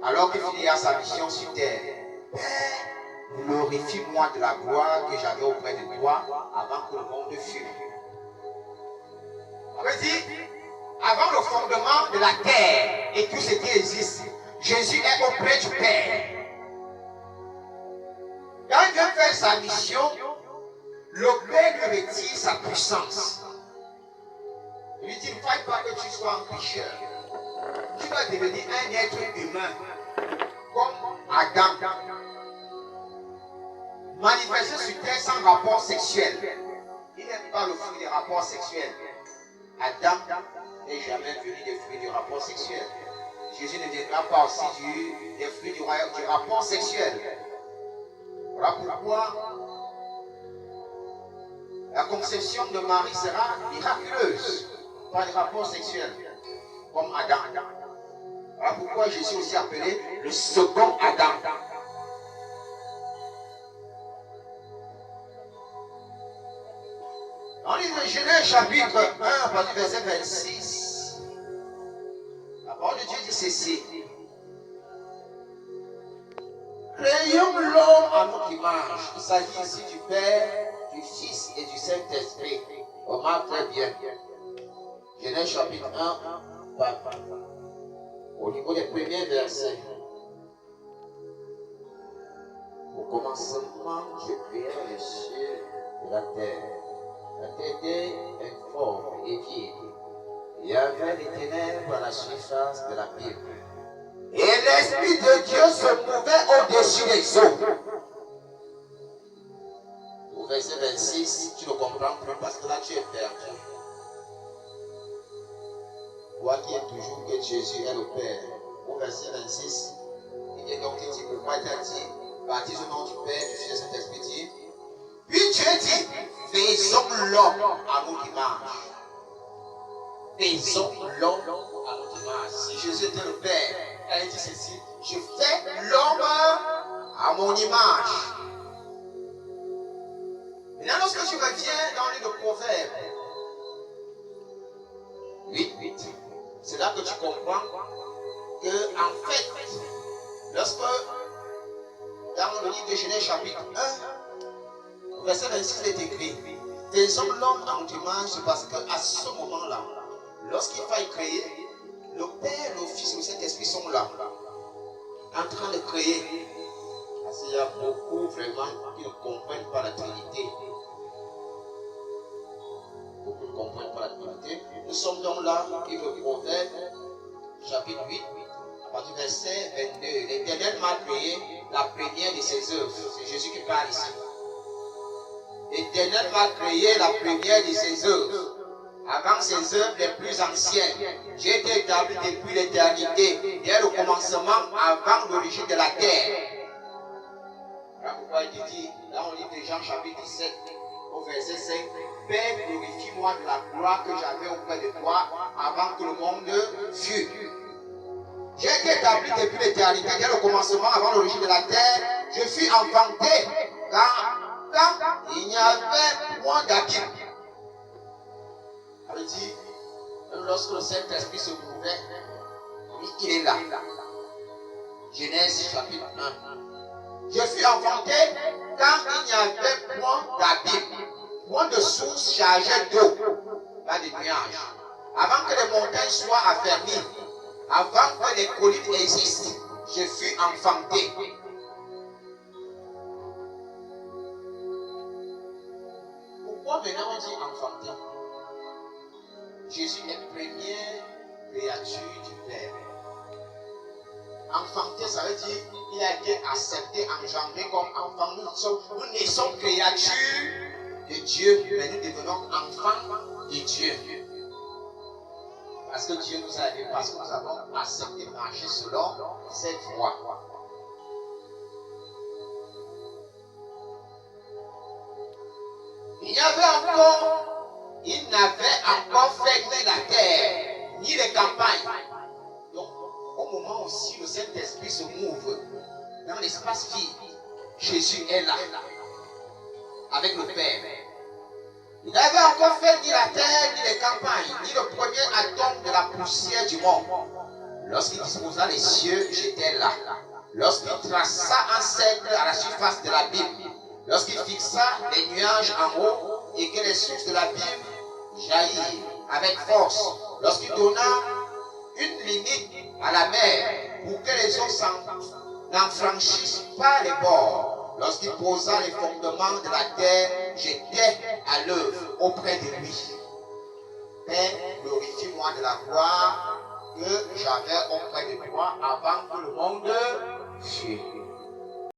Alors qu'il finira sa mission sur terre, Père, glorifie-moi de la gloire que j'avais auprès de toi avant que le monde fût. Ça veut dire, avant le fondement de la terre et tout ce qui existe, Jésus est auprès du Père. Quand il vient faire sa mission, le Père lui retire sa puissance. Il lui dit, il ne faille pas que tu sois un pécheur. Tu vas devenir un être humain, comme Adam. Manifesté sur terre sans rapport sexuel. Il n'aime pas le fruit des rapports sexuels. Adam n'est jamais venu des fruits du rapport sexuel. Jésus ne viendra pas aussi des fruits du rapport sexuel. Voilà pourquoi la conception de Marie sera miraculeuse, par les rapports sexuels, comme Adam. Voilà pourquoi Jésus est aussi appelé le second Adam. Dans le Genèse chapitre 1, à partir du verset 26, la parole de Dieu dit ceci. Créons l'homme à notre image. Il s'agit ici du Père, du Fils et du Saint-Esprit. Remarque très bien. Genèse chapitre 1, au niveau des premiers versets. Au commencement, je créai les cieux et la terre. La terre était informe et vide. Il y avait les ténèbres à la surface de l'abîme. Et l'Esprit de Dieu se mouvait au-dessus des eaux. Au verset 26, tu ne comprends plus parce que là tu es perdu. Toi qui es toujours que Jésus est le Père. Au verset 26, il est donc dit, pourquoi il t'a dit, baptise au nom du Père, du Fils et du Saint-Esprit, dit, puis Dieu dit, faisons l'homme à notre image. Faisons l'homme à notre image. Si Jésus était le Père, elle dit ceci, je fais l'homme à mon image. Maintenant, lorsque tu reviens dans le livre de Proverbes 8, c'est là que tu comprends que, en fait, lorsque dans le livre de Genèse chapitre 1, verset 26 est écrit, faisons l'homme à notre image, c'est parce qu'à ce moment-là, lorsqu'il faille créer, le Père, le Fils et le Saint-Esprit sont là, en train de créer. Parce qu'il y a beaucoup vraiment qui ne comprennent pas la Trinité. Beaucoup ne comprennent pas la Trinité. Nous sommes donc là, livre de Proverbes, chapitre 8, à partir du verset 22. L'Éternel m'a créé la première de ses œuvres. C'est Jésus qui parle ici. L'Éternel m'a créé la première de ses œuvres. Avant ses œuvres les plus anciennes, j'ai été établi depuis l'éternité, dès le commencement, avant l'origine de la terre. Voilà pourquoi il dit, là on lit de Jean chapitre 17, au verset 5, Père, glorifie-moi de la gloire que j'avais auprès de toi, avant que le monde fût. J'ai été établi depuis l'éternité, dès le commencement, avant l'origine de la terre, je fus enfanté, quand il n'y avait point d'abîme. Ça veut dire, lorsque le Saint-Esprit se mouvait, il est là. Genèse chapitre 1. Je fus enfanté quand il n'y avait point d'abîme, point de source chargée d'eau, pas de nuages. Avant que les montagnes soient affermies, avant que les collines existent, je fus enfanté. Pourquoi maintenant on dit enfanté? Jésus est première créature du Père. Enfanté, ça veut dire il a été accepté, engendré comme enfant. Nous naissons créatures de Dieu, mais nous devenons enfants de Dieu. Parce que Dieu nous a aidés, parce que nous avons accepté de marcher selon cette voie. Il n'avait encore fait ni la terre, ni les campagnes. Donc, au moment aussi où le Saint-Esprit se mouve dans l'espace vide, Jésus est là, avec le Père. Il n'avait encore fait ni la terre, ni les campagnes, ni le premier atome de la poussière du monde. Lorsqu'il disposa les cieux, j'étais là. Lorsqu'il traça un cercle à la surface de l'abîme, lorsqu'il fixa les nuages en haut et que les sources de l'abîme jaillirent avec force, lorsqu'il donna une limite à la mer pour que les eaux n'en franchissent pas les bords, lorsqu'il posa les fondements de la terre, j'étais à l'œuvre auprès de lui. Père, glorifie-moi de la gloire que j'avais auprès de toi avant que le monde fût.